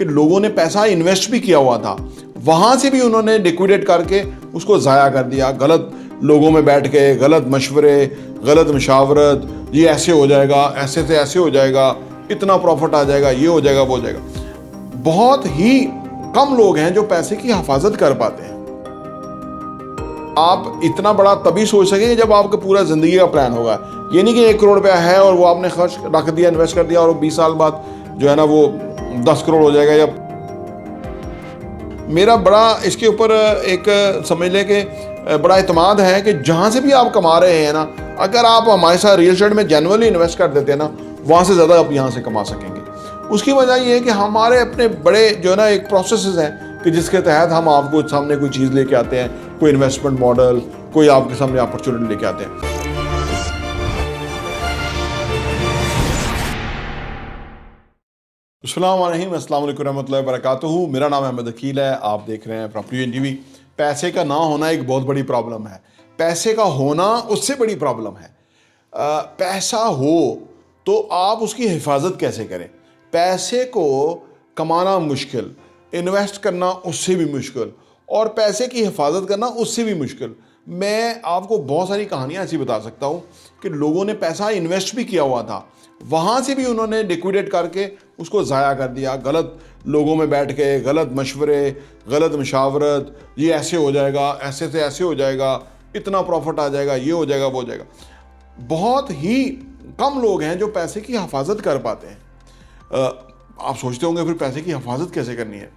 कि लोगों ने पैसा इन्वेस्ट भी किया हुआ था, वहाँ से भी उन्होंने लिक्विडेट करके उसको ज़ाया कर दिया। गलत लोगों में बैठ के गलत मशवरे, गलत मशावरत, ये ऐसे हो जाएगा, ऐसे से ऐसे हो जाएगा, इतना प्रॉफिट आ जाएगा, ये हो जाएगा, वो हो जाएगा। बहुत ही कम लोग हैं जो पैसे की हिफाजत कर पाते हैं। आप इतना बड़ा तभी सोच सकेंगे जब आपका पूरा ज़िंदगी का प्लान होगा। ये नहीं कि 1 करोड़ रुपया है और वो आपने खर्च रख दिया, इन्वेस्ट कर दिया और 20 साल बाद जो है ना वो 10 करोड़ हो जाएगा। या मेरा बड़ा इसके ऊपर एक समझ लें कि बड़ा इत्मीनान है कि जहाँ से भी आप कमा रहे हैं ना, अगर आप हमारे साथ रियल एस्टेट में जेन्युइनली इन्वेस्ट कर देते हैं ना, वहाँ से ज़्यादा आप यहाँ से कमा सकेंगे। उसकी वजह ये है कि हमारे अपने बड़े जो है ना एक प्रोसेसेस हैं कि जिसके तहत हम आपको सामने कोई चीज़ लेके आते हैं, कोई इन्वेस्टमेंट मॉडल, कोई आपके सामने अपॉर्चुनिटी लेके आते हैं। अस्सलाम वालेकुम रहमतुल्लाहि व बरकातुहू। मेरा नाम अहमद अकील है, आप देख रहे हैं प्रॉपर्टी टीवी। पैसे का ना होना एक बहुत बड़ी प्रॉब्लम है, पैसे का होना उससे बड़ी प्रॉब्लम है। पैसा हो तो आप उसकी हिफाजत कैसे करें? पैसे को कमाना मुश्किल, इन्वेस्ट करना उससे भी मुश्किल, और पैसे की हिफाजत करना उससे भी मुश्किल। मैं आपको बहुत सारी कहानियाँ ऐसी बता सकता हूँ कि लोगों ने पैसा इन्वेस्ट भी किया हुआ था, वहाँ से भी उन्होंने लिक्विडेट करके उसको ज़ाया कर दिया। गलत लोगों में बैठ के गलत मशवरे, गलत मशावरत, ये ऐसे हो जाएगा, ऐसे से ऐसे हो जाएगा, इतना प्रॉफिट आ जाएगा, ये हो जाएगा, वो हो जाएगा। बहुत ही कम लोग हैं जो पैसे की हिफाजत कर पाते हैं। आप सोचते होंगे फिर पैसे की हिफाजत कैसे करनी है?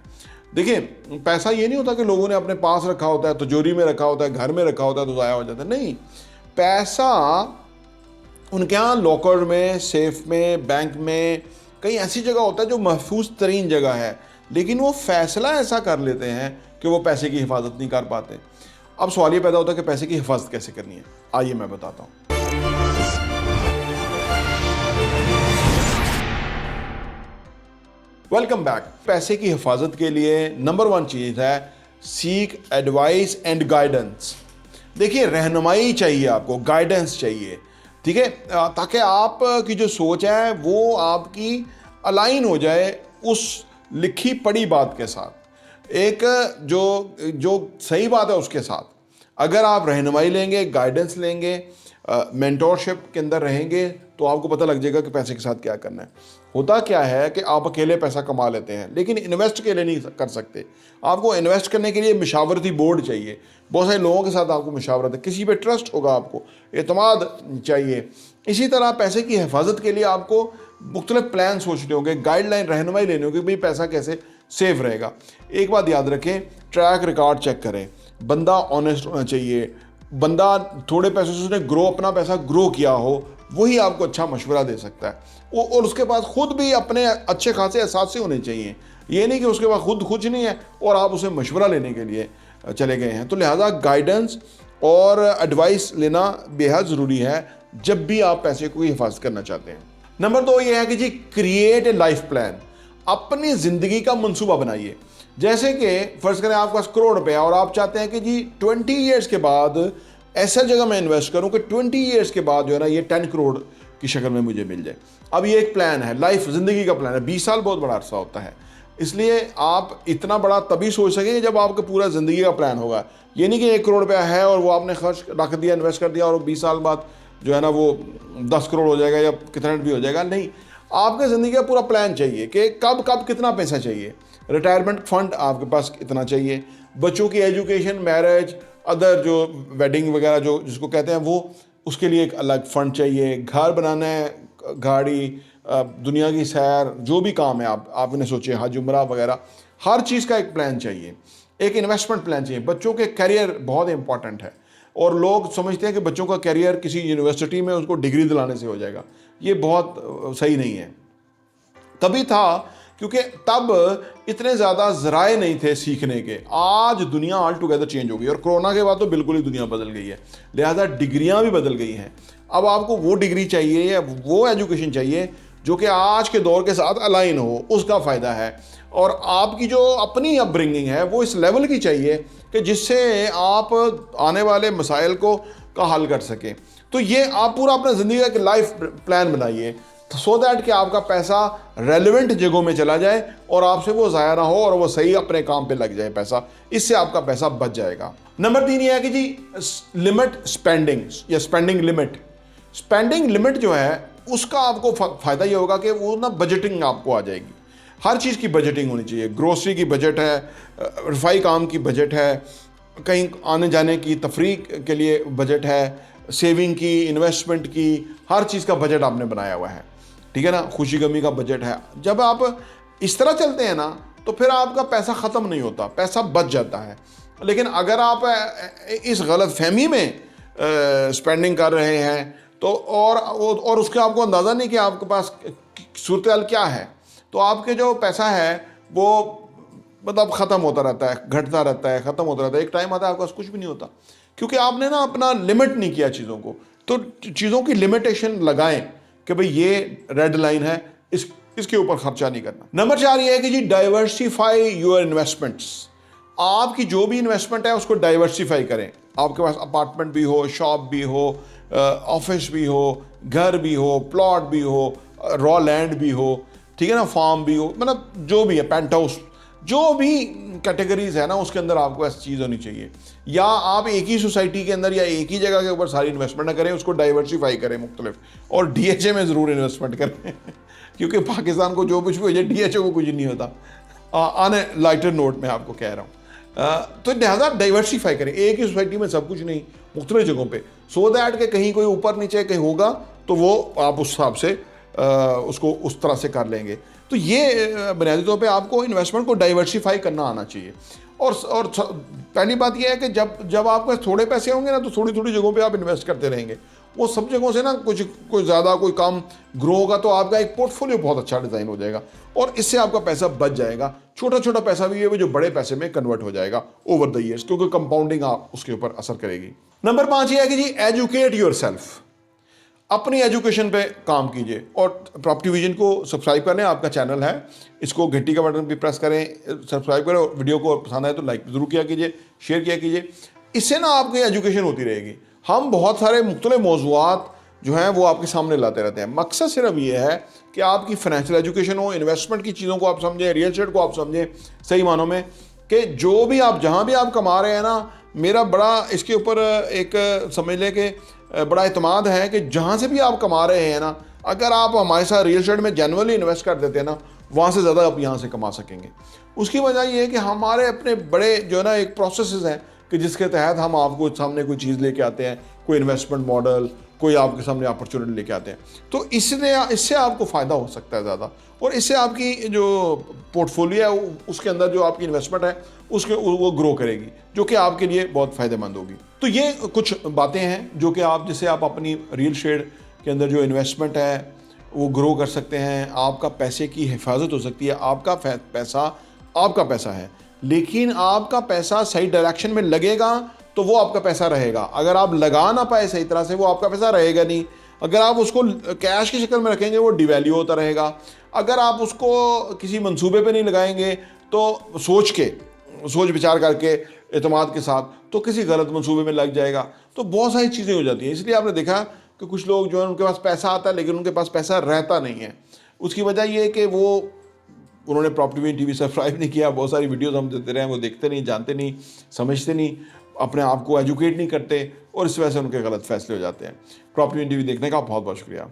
देखिए, पैसा ये नहीं होता कि लोगों ने अपने पास रखा होता है, तिजोरी में रखा होता है, घर में रखा होता है तो ज़ाया हो जाता है। नहीं, पैसा उनके यहाँ लॉकर में, सेफ में, बैंक में, कहीं ऐसी जगह होता है जो महफूज तरीन जगह है, लेकिन वो फैसला ऐसा कर लेते हैं कि वो पैसे की हिफाजत नहीं कर पाते। अब सवाल ये पैदा होता है कि पैसे की हिफाजत कैसे करनी है। आइए मैं बताता हूँ। Welcome back. पैसे की हिफाजत के लिए नंबर 1 चीज़ है सीक एडवाइस एंड गाइडेंस। देखिए, रहनुमाई चाहिए आपको, गाइडेंस चाहिए, ठीक है, ताकि आप की जो सोच है वो आपकी अलाइन हो जाए उस लिखी पढ़ी बात के साथ, एक जो सही बात है उसके साथ। अगर आप रहनुमाई लेंगे, गाइडेंस लेंगे, मेंटोरशिप के अंदर रहेंगे, तो आपको पता लग जाएगा कि पैसे के साथ क्या करना है। होता क्या है कि आप अकेले पैसा कमा लेते हैं, लेकिन इन्वेस्ट अकेले नहीं कर सकते। आपको इन्वेस्ट करने के लिए मशावरती बोर्ड चाहिए। बहुत सारे लोगों के साथ आपको मशावरत है, किसी पे ट्रस्ट होगा, आपको एतमाद चाहिए। इसी तरह पैसे की हिफाजत के लिए आपको मुख्तलिफ प्लान सोचने होंगे, गाइडलाइन, रहनुमाई लेनी होगी, भाई पैसा कैसे सेफ रहेगा। एक बात याद रखें, ट्रैक रिकॉर्ड चेक करें। बंदा ऑनेस्ट होना चाहिए। बंदा थोड़े पैसों से उसने अपना पैसा ग्रो किया हो, वही आपको अच्छा मशवरा दे सकता है। और उसके पास खुद भी अपने अच्छे खासे एहसास होने चाहिए। ये नहीं कि उसके पास खुद कुछ नहीं है और आप उसे मशवरा लेने के लिए चले गए हैं। तो लिहाजा गाइडेंस और एडवाइस लेना बेहद ज़रूरी है जब भी आप पैसे को हिफाजत करना चाहते हैं। नंबर 2 ये है कि जी, क्रिएट ए लाइफ प्लान। अपनी ज़िंदगी का मंसूबा बनाइए। जैसे कि फ़र्ज़ करें आपके पास करोड़ रुपया और आप चाहते हैं कि जी 20 ईयर्स के बाद ऐसा जगह मैं इन्वेस्ट करूं कि 20 ईयर्स के बाद जो है ना ये 10 करोड़ की शक्ल में मुझे मिल जाए। अब ये एक प्लान है, लाइफ, ज़िंदगी का प्लान है। 20 साल बहुत बड़ा अरसा होता है, इसलिए आप इतना बड़ा तभी सोच सकेंगे जब आपका पूरा ज़िंदगी का प्लान होगा। ये नहीं कि 1 करोड़ रुपया है और वो आपने खर्च रख दिया, इन्वेस्ट कर दिया और 20 साल बाद जो है ना वो 10 करोड़ हो जाएगा या कितना भी हो जाएगा। नहीं, आपके ज़िंदगी का पूरा प्लान चाहिए कि कब कब कितना पैसा चाहिए। रिटायरमेंट फ़ंड आपके पास इतना चाहिए, बच्चों की एजुकेशन, मैरिज, अदर जो वेडिंग वगैरह जो जिसको कहते हैं वो, उसके लिए एक अलग फ़ंड चाहिए। घर बनाना है, गाड़ी, दुनिया की सैर, जो भी काम है आपने सोचे, हज उम्रा वगैरह, हर चीज़ का एक प्लान चाहिए, एक इन्वेस्टमेंट प्लान चाहिए। बच्चों के करियर बहुत इंपॉर्टेंट है और लोग समझते हैं कि बच्चों का करियर किसी यूनिवर्सिटी में उसको डिग्री दिलाने से हो जाएगा। ये बहुत सही नहीं है। तभी था क्योंकि तब इतने ज़्यादा ज़राए नहीं थे सीखने के। आज दुनिया ऑल टुगेदर चेंज हो गई और कोरोना के बाद तो बिल्कुल ही दुनिया बदल गई है, लिहाजा डिग्रियां भी बदल गई हैं। अब आपको वो डिग्री चाहिए या वो एजुकेशन चाहिए जो कि आज के दौर के साथ अलाइन हो, उसका फ़ायदा है। और आपकी जो अपनी अपब्रिंगिंग है वो इस लेवल की चाहिए कि जिससे आप आने वाले मसाइल का हल कर सकें। तो ये आप पूरा अपना ज़िंदगी का एक लाइफ प्लान बनाइए। सो दैट कि आपका पैसा रेलिवेंट जगहों में चला जाए और आपसे वो ज़ाया ना हो और वो सही अपने काम पे लग जाए पैसा, इससे आपका पैसा बच जाएगा। नंबर 3 ये है कि जी लिमिट स्पेंडिंग या स्पेंडिंग लिमिट। स्पेंडिंग लिमिट जो है उसका आपको फ़ायदा ये होगा कि वो ना बजटिंग आपको आ जाएगी। हर चीज़ की बजटिंग होनी चाहिए। ग्रोसरी की बजट है, रफाई काम की बजट है, कहीं आने जाने की तफरीह के लिए बजट है, सेविंग की, इन्वेस्टमेंट की, हर चीज़ का बजट आपने बनाया हुआ है, ठीक है ना। खुशी गमी का बजट है। जब आप इस तरह चलते हैं ना तो फिर आपका पैसा ख़त्म नहीं होता, पैसा बच जाता है। लेकिन अगर आप इस गलत फहमी में स्पेंडिंग कर रहे हैं तो और उसके आपको अंदाज़ा नहीं कि आपके पास सूरत हाल क्या है, तो आपके जो पैसा है वो मतलब ख़त्म होता रहता है, घटता रहता है, ख़त्म होता रहता है। एक टाइम आता है आपके पास कुछ भी नहीं होता, क्योंकि आपने ना अपना लिमिट नहीं किया चीज़ों को। तो चीज़ों की लिमिटेशन लगाएं कि भाई ये रेड लाइन है, इसके ऊपर खर्चा नहीं करना। नंबर 4 ये है कि जी डाइवर्सिफाई योर इन्वेस्टमेंट्स। आपकी जो भी इन्वेस्टमेंट है उसको डाइवर्सिफाई करें। आपके पास अपार्टमेंट भी हो, शॉप भी हो, ऑफिस भी हो, घर भी हो, प्लॉट भी हो, रॉ लैंड भी हो, ठीक है ना, फार्म भी हो, मतलब जो भी है, पेंट हाउस, जो भी कैटेगरीज है ना उसके अंदर आपको ऐसी चीज़ होनी चाहिए। या आप एक ही सोसाइटी के अंदर या एक ही जगह के ऊपर सारी इन्वेस्टमेंट ना करें, उसको डाइवर्सिफाई करें मुख्तलिफ, और डीएचए में ज़रूर इन्वेस्टमेंट करें क्योंकि पाकिस्तान को जो कुछ भी हो जाए डीएचए को कुछ नहीं होता। आने लाइटर नोट में आपको कह रहा हूँ। तो लिहाजा डाइवर्सिफाई करें, एक ही सोसाइटी में सब कुछ नहीं, मुख्तलिफ जगहों पे, सो दैट कि कहीं कोई ऊपर नीचे कहीं होगा तो वो आप उस हिसाब से उसको उस तरह से कर लेंगे। तो ये बुनियादी तौर पे आपको इन्वेस्टमेंट को डाइवर्सिफाई करना आना चाहिए। और पहली बात यह है कि जब आपके पास थोड़े पैसे होंगे ना तो थोड़ी थोड़ी जगहों पे आप इन्वेस्ट करते रहेंगे। वो सब जगहों से ना कुछ कोई ज़्यादा कोई कम ग्रो होगा तो आपका एक पोर्टफोलियो बहुत अच्छा डिज़ाइन हो जाएगा और इससे आपका पैसा बच जाएगा। छोटा छोटा पैसा भी है जो बड़े पैसे में कन्वर्ट हो जाएगा ओवर द ईयर्स, क्योंकि कंपाउंडिंग आप उसके ऊपर असर करेगी। नंबर 5 ये है कि जी एजुकेट योरसेल्फ। अपनी एजुकेशन पे काम कीजिए और प्रॉपर्टी विजन को सब्सक्राइब करें, आपका चैनल है, इसको घंटी का बटन भी प्रेस करें, सब्सक्राइब करें, और वीडियो को पसंद आए तो लाइक ज़रूर किया कीजिए, शेयर किया कीजिए। इससे ना आपकी एजुकेशन होती रहेगी। हम बहुत सारे मुख्तलिफ मौज़ूआत जो हैं वो आपके सामने लाते रहते हैं। मकसद सिर्फ ये है कि आपकी फाइनेंशियल एजुकेशन हो, इन्वेस्टमेंट की चीज़ों को आप समझें, रियल एस्टेट को आप समझें सही मानों में, कि जो भी आप जहाँ भी आप कमा रहे हैं ना, मेरा बड़ा इसके ऊपर एक समझ लें कि बड़ा इत्मीनान है कि जहाँ से भी आप कमा रहे हैं ना, अगर आप हमारे साथ रियल एस्टेट में जेन्युइनली इन्वेस्ट कर देते हैं ना, वहाँ से ज़्यादा आप यहाँ से कमा सकेंगे। उसकी वजह ये है कि हमारे अपने बड़े जो है ना एक प्रोसेसेस हैं कि जिसके तहत हम आपको सामने कोई चीज़ लेके आते हैं, कोई इन्वेस्टमेंट मॉडल, कोई आपके सामने अपॉर्चुनिटी लेके आते हैं। तो इससे आपको फ़ायदा हो सकता है ज़्यादा, और इससे आपकी जो पोर्टफोलियो है उसके अंदर जो आपकी इन्वेस्टमेंट है उसके वो ग्रो करेगी, जो कि आपके लिए बहुत फ़ायदेमंद होगी। तो ये कुछ बातें हैं जो कि आप जिससे आप अपनी रियल एस्टेट के अंदर जो इन्वेस्टमेंट है वो ग्रो कर सकते हैं। आपका पैसे की हिफाजत हो सकती है। आपका पैसा है, लेकिन आपका पैसा सही डायरेक्शन में लगेगा तो वो आपका पैसा रहेगा। अगर आप लगा ना पाए सही तरह से, वो आपका पैसा रहेगा नहीं। अगर आप उसको कैश की शक्ल में रखेंगे वो डिवैल्यू होता रहेगा। अगर आप उसको किसी मंसूबे पे नहीं लगाएंगे तो सोच विचार करके एतमाद के साथ, तो किसी गलत मंसूबे में लग जाएगा। तो बहुत सारी चीज़ें हो जाती हैं। इसलिए आपने देखा कि कुछ लोग जो है उनके पास पैसा आता है लेकिन उनके पास पैसा रहता नहीं है। उसकी वजह ये है कि उन्होंने प्रॉपर्टी विजन टीवी सब्सक्राइब नहीं किया। बहुत सारी वीडियोस हम देते रहे, वो देखते नहीं, जानते नहीं, समझते नहीं, अपने आप को एजुकेट नहीं करते, और इस वजह से उनके गलत फैसले हो जाते हैं। प्रॉपर्टी विजन टीवी देखने का बहुत बहुत शुक्रिया।